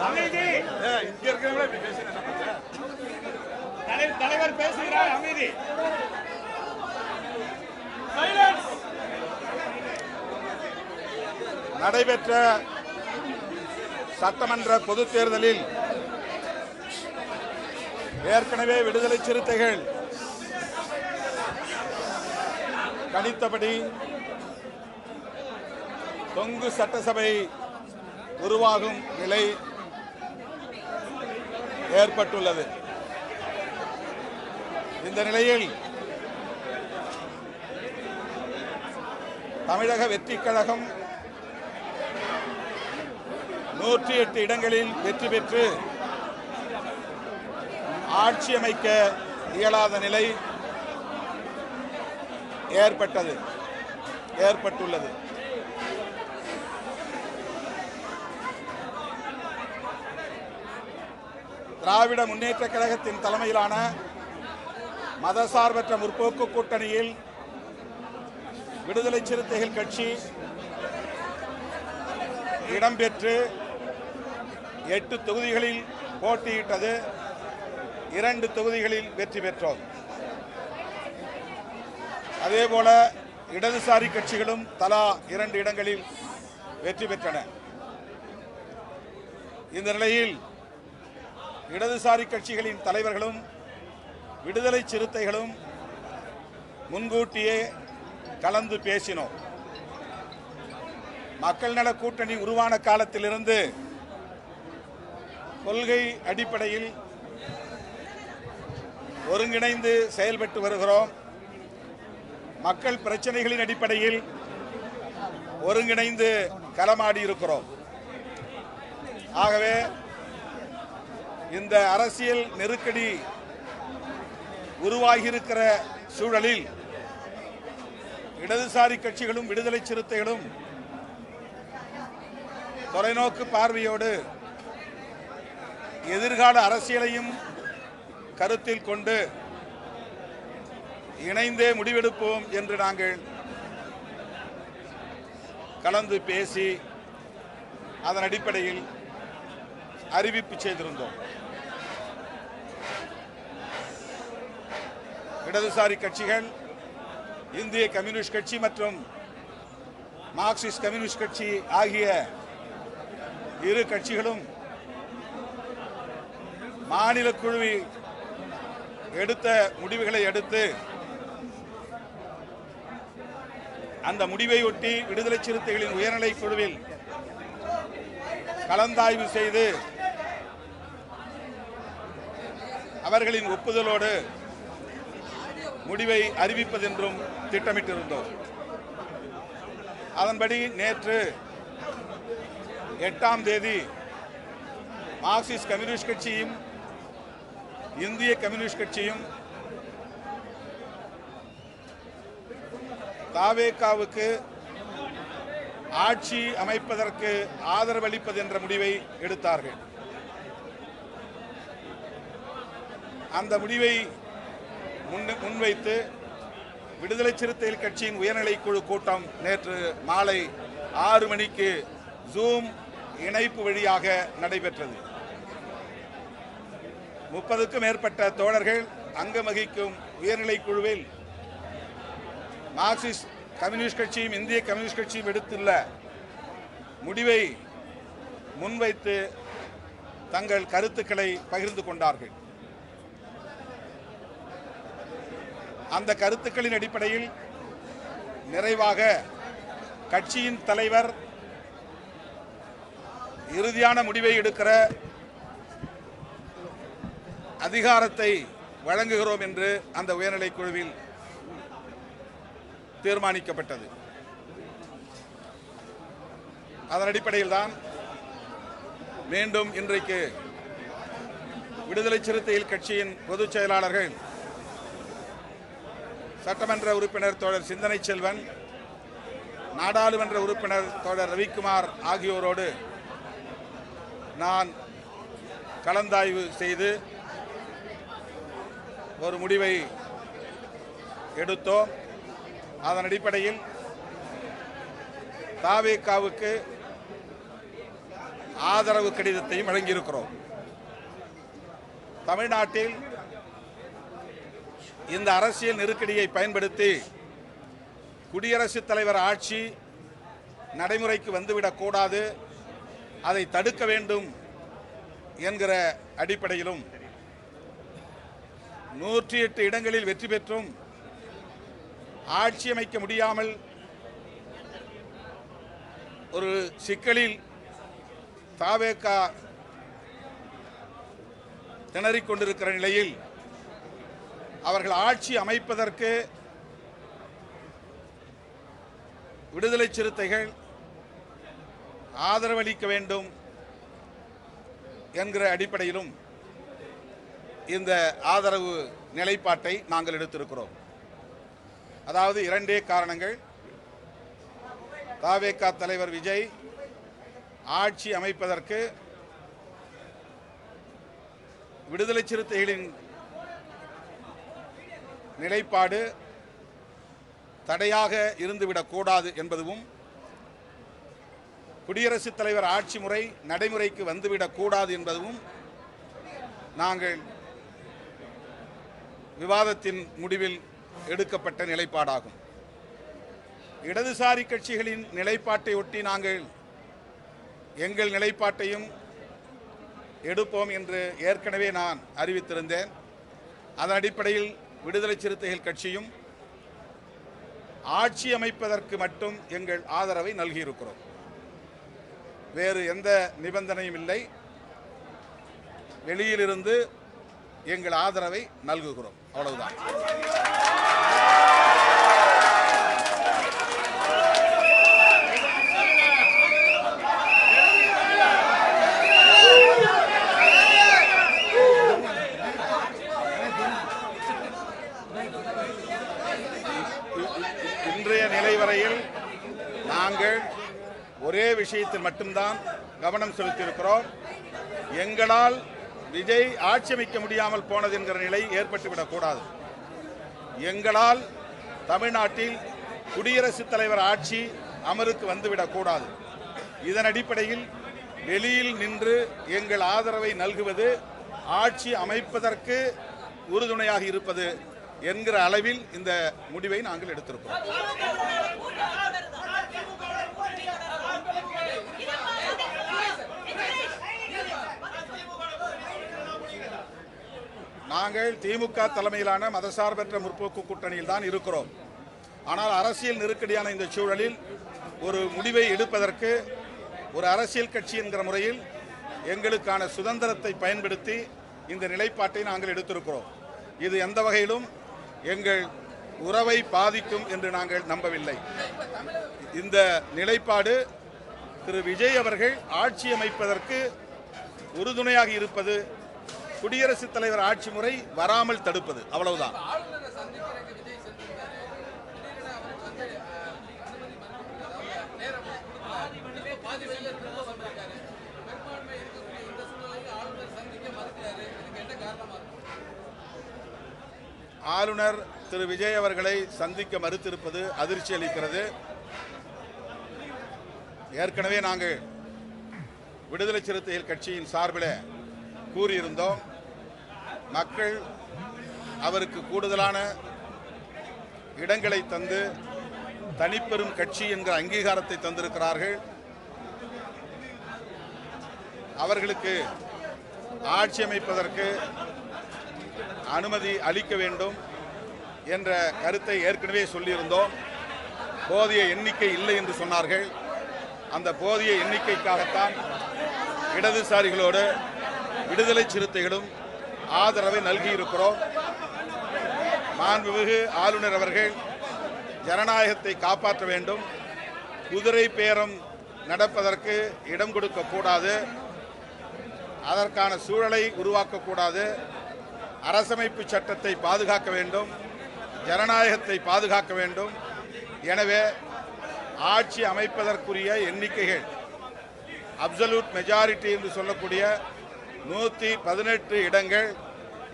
அமைதி. இங்க இருக்கிறவங்களே இப்படி பேசுறாங்க. தலைவர் பேசுகிறார். அமைதி. நடைபெற்ற சட்டமன்ற பொதுத் தேர்தலில் ஏற்கனவே விடுதலை சிறுத்தைகள் கணித்தபடி தொங்கு சட்டசபை உருவாகும் நிலை ஏற்பட்டுள்ளது. இந்த நிலையில் தமிழக வெற்றிக் கழகம் 108 இடங்களில் வெற்றி பெற்று ஆட்சி அமைக்க இயலாத நிலை ஏற்பட்டுள்ளது. திராவிட முன்னேற்ற கழகத்தின் தலைமையிலான மதசார்பற்ற முற்போக்கு கூட்டணியில் விடுதலை சிறுத்தைகள் கட்சி இடம்பெற்று 8 தொகுதிகளில் போட்டியிட்டது. 2 தொகுதிகளில் வெற்றி பெற்றோம். அதேபோல இடதுசாரி கட்சிகளும் தலா 2 இடங்களில் வெற்றி பெற்றன. இந்த நிலையில் இடதுசாரி கட்சிகளின் தலைவர்களும் விடுதலை சிறுத்தைகளும் முன்கூட்டியே கலந்து பேசினோம். மக்கள் நல கூட்டணி உருவான காலத்திலிருந்து கொள்கை அடிப்படையில் ஒருங்கிணைந்து செயல்பட்டு வருகிறோம். மக்கள் பிரச்சனைகளின் அடிப்படையில் ஒருங்கிணைந்து களமாடி இருக்கிறோம். ஆகவே இந்த அரசியல் நெருக்கடி உருவாகியிருக்கிற சூழலில் இடதுசாரி கட்சிகளும் விடுதலை சிறுத்தைகளும் தொலைநோக்கு பார்வையோடு எதிர்கால அரசியலையும் கருத்தில் கொண்டு இணைந்தே முடிவெடுப்போம் என்று நாங்கள் கலந்து பேசி அதன் அடிப்படையில் அறிவிப்பு செய்திருந்தோம். இடதுசாரி கட்சிகள் இந்திய கம்யூனிஸ்ட் கட்சி மற்றும் மார்க்சிஸ்ட் கம்யூனிஸ்ட் கட்சி ஆகிய இரு கட்சிகளும் மாநில குழுவில் எடுத்த முடிவுகளை அடுத்து அந்த முடிவை ஒட்டி விடுதலை சிறுத்தைகளின் உயர்நிலை குழுவில் கலந்தாய்வு செய்து அவர்களின் ஒப்புதலோடு முடிவை அறிவிப்பதென்றும் திட்டமிட்டிருந்தோம். அதன்படி நேற்று 8ஆம் தேதி மார்க்சிஸ்ட் கம்யூனிஸ்ட் கட்சியும் இந்திய கம்யூனிஸ்ட் கட்சியும் தாவேகாவுக்கு ஆட்சி அமைப்பதற்கு ஆதரவளிப்பது என்ற முடிவை எடுத்தார்கள். அந்த முடிவை முன்வைத்து விடுதலை சிறுத்தைகள் கட்சியின் உயர்நிலை குழு கூட்டம் நேற்று மாலை 6 மணிக்கு ஜூம் இணைப்பு வழியாக நடைபெற்றது. 30க்கும் மேற்பட்ட தோழர்கள் அங்கம் வகிக்கும் உயர்நிலை குழுவில் மார்க்சிஸ்ட் கம்யூனிஸ்ட் கட்சியும் இந்திய கம்யூனிஸ்ட் கட்சியும் எடுத்துள்ள முடிவை முன்வைத்து தங்கள் கருத்துக்களை பகிர்ந்து கொண்டார்கள். அந்த கருத்துக்களின் அடிப்படையில் நிறைவாக கட்சியின் தலைவர் இறுதியான முடிவை எடுக்கிற அதிகாரத்தை வழங்குகிறோம் என்று அந்த உயர்நிலை குழுவில் தீர்மானிக்கப்பட்டது. அதன் அடிப்படையில் தான் மீண்டும் இன்றைக்கு விடுதலை சிறுத்தைகள் கட்சியின் பொதுச் செயலாளர்கள் சட்டமன்ற உறுப்பினர் தோழர் சிந்தனை செல்வன், நாடாளுமன்ற உறுப்பினர் தோழர் ரவிக்குமார் ஆகியோரோடு நான் கலந்தாய்வு செய்து ஒரு முடிவை எடுத்தோம். அதன் அடிப்படையில் தாவேகாவுக்கு ஆதரவு கடிதத்தையும் வழங்கியிருக்கிறோம். தமிழ்நாட்டில் இந்த அரசியல் நெருக்கடியை பயன்படுத்தி குடியரசுத் தலைவர் ஆட்சி நடைமுறைக்கு வந்துவிடக்கூடாது, அதை தடுக்க வேண்டும் என்கிற அடிப்படையிலும் 108 இடங்களில் வெற்றி பெற்றும் ஆட்சி அமைக்க முடியாமல் ஒரு சிக்கலில் தவேக திணறிக் கொண்டிருக்கிற நிலையில் அவர்கள் ஆட்சி அமைப்பதற்கு விடுதலை சிறுத்தைகள் ஆதரவளிக்க வேண்டும் என்கிற அடிப்படையிலும் இந்த ஆதரவு நிலைப்பாட்டை நாங்கள் எடுத்திருக்கிறோம். அதாவது இரண்டே காரணங்கள். தவேக தலைவர் விஜய் ஆட்சி அமைப்பதற்கு விடுதலை சிறுத்தைகளின் நிலைப்பாடு தடையாக இருந்துவிடக்கூடாது என்பதும், குடியரசுத் தலைவர் ஆட்சி முறை நடைமுறைக்கு வந்துவிடக்கூடாது என்பதும் நாங்கள் விவாதத்தின் முடிவில் எடுக்கப்பட்ட நிலைப்பாடாகும். இடதுசாரி கட்சிகளின் நிலைப்பாட்டை ஒட்டி நாங்கள் எங்கள் நிலைப்பாட்டையும் எடுப்போம் என்று ஏற்கனவே நான் அறிவித்திருந்தேன். அதன் அடிப்படையில் விடுதலை சிறுத்தைகள் கட்சியும் ஆட்சி அமைப்பதற்கு மட்டும் எங்கள் ஆதரவை நல்கியிருக்கிறோம். வேறு எந்த நிபந்தனையும் இல்லை. வெளியிலிருந்து எங்கள் ஆதரவை நல்குகிறோம், அவ்வளவுதான். இன்றைய நிலை வரையில் நாங்கள் ஒரே விஷயத்தில் மட்டும்தான் கவனம் செலுத்தியிருக்கிறோம். எங்களால் விஜய் ஆட்சி அமைக்க முடியாமல் போனது என்கிற நிலை ஏற்பட்டுவிடக்கூடாது. எங்களால் தமிழ்நாட்டில் குடியரசுத் தலைவர் ஆட்சி அமலுக்கு வந்துவிடக்கூடாது. இதன் அடிப்படையில் வெளியில் நின்று எங்கள் ஆதரவை நல்குவது ஆட்சி அமைப்பதற்கு உறுதுணையாக இருப்பது என்கிற அளவில் இந்த முடிவை நாங்கள் எடுத்திருக்கிறோம். நாங்கள் திமுக தலைமையிலான மதசார்பற்ற முற்போக்கு கூட்டணியில் தான் இருக்கிறோம். ஆனால் அரசியல் நெருக்கடியான இந்த சூழலில் ஒரு முடிவை எடுப்பதற்கு ஒரு அரசியல் கட்சி என்கிற முறையில் எங்களுக்கான சுதந்திரத்தை பயன்படுத்தி இந்த நிலைப்பாட்டை நாங்கள் எடுத்திருக்கிறோம். இது எந்த வகையிலும் எங்கள் உறவை பாதிக்கும் என்று நாங்கள் நம்பவில்லை. இந்த நிலைப்பாடு திரு விஜய் அவர்கள் ஆட்சி அமைப்பதற்கு உறுதுணையாக இருப்பது, குடியரசுத் தலைவர் ஆட்சி முறை வராமல் தடுப்பது, அவ்வளவுதான். ஆளுநர் திரு விஜய் அவர்களை சந்திக்க மறுத்திருப்பது அதிர்ச்சி அளிக்கிறது. ஏற்கனவே நாங்கள் விடுதலை சிறுத்தைகள் கட்சியின் சார்பில் கூறியிருந்தோம். மக்கள் அவருக்கு கூடுதலான இடங்களை தந்து தனிப்பெரும் கட்சி என்கிற அங்கீகாரத்தை தந்திருக்கிறார்கள். அவர்களுக்கு ஆட்சி அமைப்பதற்கு அனுமதி அளிக்க வேண்டும் என்ற கருத்தை ஏற்கனவே சொல்லியிருந்தோம். போதிய எண்ணிக்கை இல்லை என்று சொன்னார்கள். அந்த போதிய எண்ணிக்கைக்காகத்தான் இடதுசாரிகளோடு விடுதலை சிறுத்தைகளும் ஆதரவை நல்கியிருக்கிறோம். மாண்புமிகு ஆளுநர் அவர்கள் ஜனநாயகத்தை காப்பாற்ற வேண்டும், குதிரை பேரம் நடப்பதற்கு இடம் கொடுக்கக்கூடாது, அதற்கான சூழலை உருவாக்கக்கூடாது, அரசமைப்பு சட்டத்தை பாதுகாக்க வேண்டும், ஜனநாயகத்தை பாதுகாக்க வேண்டும். எனவே ஆட்சி அமைப்பதற்குரிய எண்ணிக்கைகள் அப்சல்யூட் மெஜாரிட்டி என்று சொல்லக்கூடிய 118 இடங்கள்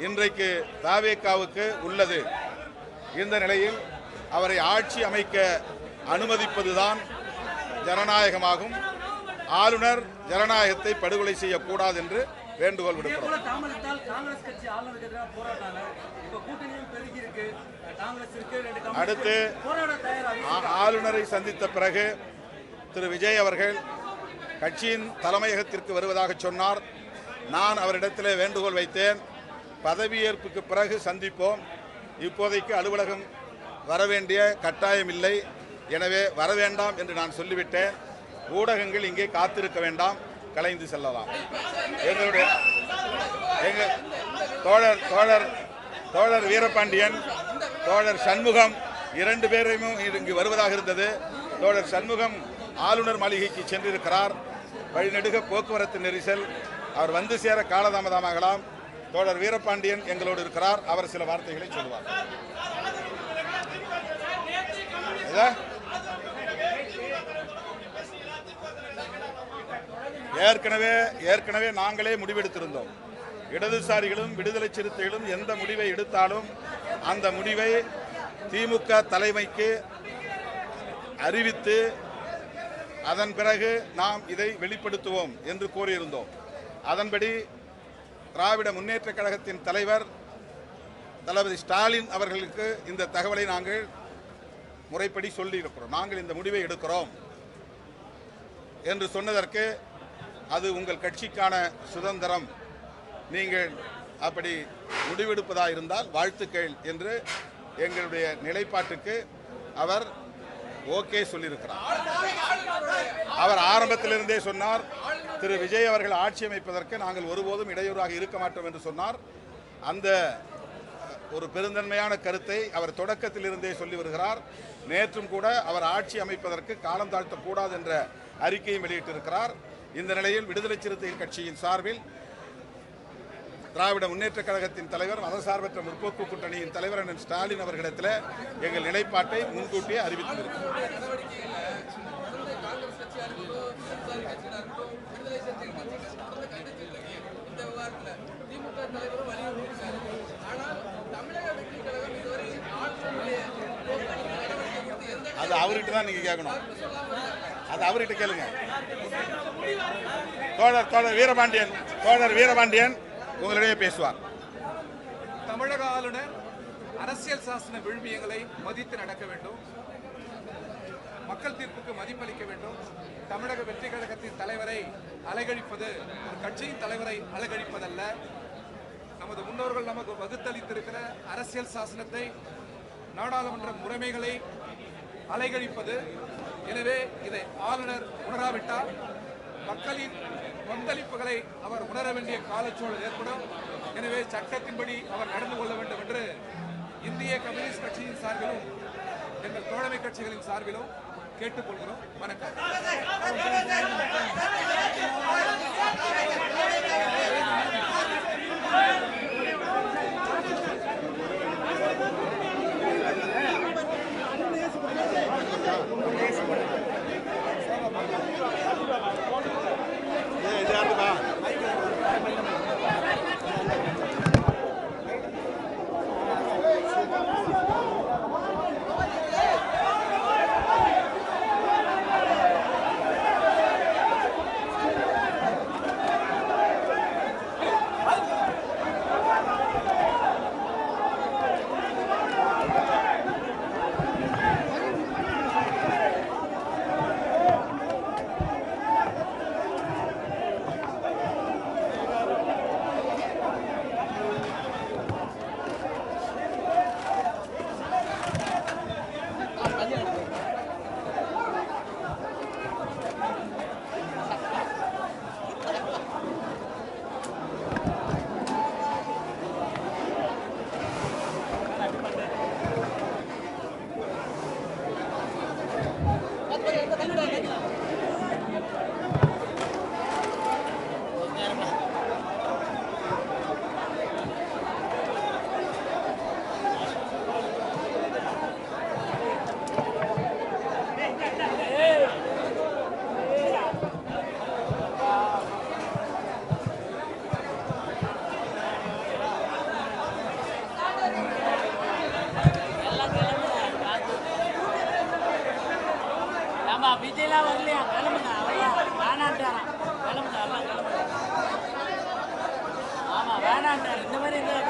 இன்றைக்கு தவேகாவுக்கு உள்ளது. இந்த நிலையில் அவரை ஆட்சி அமைக்க அனுமதிப்பதுதான் ஜனநாயகமாகும். ஆளுநர் ஜனநாயகத்தை படுகொலை செய்யக்கூடாது என்று வேண்டுகோள் விடுக்கிறோம். அடுத்து ஆளுநரை சந்தித்த பிறகு திரு விஜய் அவர்கள் கட்சியின் தலைமையகத்திற்கு வருவதாக சொன்னார். நான் அவரிடத்திலே வேண்டுகோள் வைத்தேன், பதவியேற்புக்கு பிறகு சந்திப்போம், இப்போதைக்கு அலுவலகம் வரவேண்டிய கட்டாயம் இல்லை, எனவே வரவேண்டாம் என்று நான் சொல்லிவிட்டேன். ஊடகங்கள் இங்கே காத்திருக்க வேண்டாம், கலைந்து செல்லலாம். எங்களுடைய தோழர் வீரபாண்டியன், தோழர் சண்முகம் இரண்டு பேரையும் இங்கு வருவதாக இருந்தது. தோழர் சண்முகம் ஆளுநர் மாளிகைக்கு சென்றிருக்கிறார். வழிநெடுக போக்குவரத்து நெரிசல், அவர் வந்து சேர காலதாமதமாகலாம். தோழர் வீரபாண்டியன் எங்களோடு இருக்கிறார், அவர் சில வார்த்தைகளை சொல்லுவார். ஏற்கனவே நாங்களே முடிவெடுத்திருந்தோம். இடதுசாரிகளும் விடுதலை சிறுத்தைகளும் எந்த முடிவை எடுத்தாலும் அந்த முடிவை திமுக தலைமைக்கு அறிவித்து அதன் பிறகு நாம் இதை வெளிப்படுத்துவோம் என்று கோரியிருந்தோம். அதன்படி திராவிட முன்னேற்ற கழகத்தின் தலைவர் தளபதி ஸ்டாலின் அவர்களுக்கு இந்த தகவலை நாங்கள் முறைப்படி சொல்லியிருக்கிறோம். நாங்கள் இந்த முடிவை எடுக்கிறோம் என்று சொன்னதற்கு, அது உங்கள் கட்சிக்கான சுதந்திரம், நீங்கள் அப்படி முடிவெடுப்பதாக இருந்தால் வாழ்த்துக்கள் என்று எங்களுடைய நிலைப்பாட்டுக்கு அவர் ஓகே சொல்லியிருக்கிறார். அவர் ஆரம்பத்திலிருந்தே சொன்னார், திரு விஜய் அவர்கள் ஆட்சி அமைப்பதற்கு நாங்கள் ஒருபோதும் இடையூறாக இருக்க மாட்டோம் என்று சொன்னார். அந்த ஒரு பெருந்தன்மையான கருத்தை அவர் தொடக்கத்திலிருந்தே சொல்லி வருகிறார். நேற்றும் கூட அவர் ஆட்சி அமைப்பதற்கு காலம் தாழ்த்தக்கூடாது என்ற அறிக்கையை வெளியிட்டிருக்கிறார். இந்த நிலையில் விடுதலை சிறுத்தைகள் கட்சியின் சார்பில் திராவிட முன்னேற்ற கழகத்தின் தலைவர், மதசார்பற்ற முற்போக்கு கூட்டணியின் தலைவர் அண்ணன் ஸ்டாலின் அவர்களிடத்தில் எங்கள் நிலைப்பாட்டை முன்கூட்டியே அறிவித்திருக்கிறோம். அது அவர்கிட்ட தான் நீங்க கேட்கணும், அது அவர்கிட்ட கேளுங்க. தோழர் வீரபாண்டியன் உங்களிடையே பேசுவார். தமிழக ஆளுநர் அரசியல் சாசன விழுமியங்களை மதித்து நடக்க வேண்டும், மக்கள் தீர்ப்புக்கு மதிப்பளிக்க வேண்டும். தமிழக வெற்றி கழகத்தின் தலைவரை அலைகழிப்பது ஒரு கட்சியின் தலைவரை அலைகழிப்பதல்ல. நமது முன்னோர்கள் நமக்கு வகுத்தளித்திருக்கிற அரசியல் சாசனத்தை, நாடாளுமன்ற முறைமைகளை அலைகழிப்பது. எனவே இதை ஆளுநர் உணராவிட்டால் மக்களின் கொந்தளிப்புகளை அவர் உணர வேண்டிய காலச்சூழல் ஏற்படும். எனவே சட்டத்தின்படி அவர் நடந்து கொள்ள வேண்டும் என்று இந்திய கம்யூனிஸ்ட் கட்சியின் சார்பிலும் எங்கள் தோழமை கட்சிகளின் சார்பிலும் கேட்டுக்கொள்கிறோம். வணக்கம். விஜய்லாம் வரலையா? கிளம்புங்க, அவர்லாம் வேணான்ட்டாராம். கிளம்புங்க, எல்லாம் கிளம்புங்க. ஆமா, வேணான்ட்டார். இந்த மாதிரி இருந்தா